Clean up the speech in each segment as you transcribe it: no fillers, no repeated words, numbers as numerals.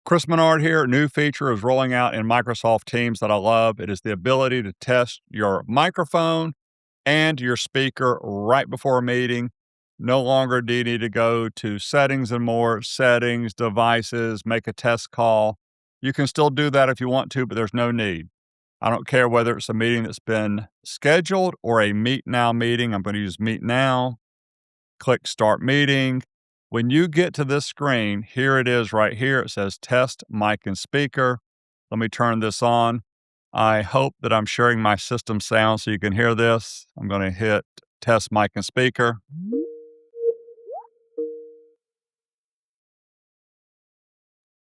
Chris Menard here. A new feature is rolling out in Microsoft Teams that I love. It is the ability to test your microphone and your speaker right before a meeting. No longer do you need to go to settings and more, settings, devices, make a test call. You can still do that if you want to, but there's no need. I don't care whether it's a meeting that's been scheduled or a Meet Now meeting. I'm going to use Meet Now, click Start Meeting. When you get to this screen, here it is right here. It says Test Mic and Speaker. Let me turn this on. I hope that I'm sharing my system sound so you can hear this. I'm going to hit Test Mic and Speaker.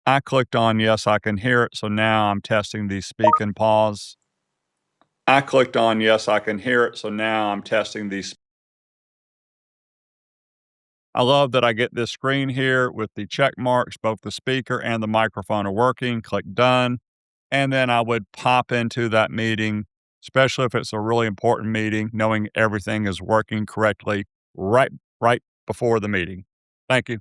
I clicked on Yes, I can hear it. So now I'm testing the speak and pause. I clicked on Yes, I can hear it. So now I'm testing the. I love that I get this screen here with the check marks. Both the speaker and the microphone are working. Click Done. And then I would pop into that meeting, especially if it's a really important meeting, knowing everything is working correctly right before the meeting. Thank you.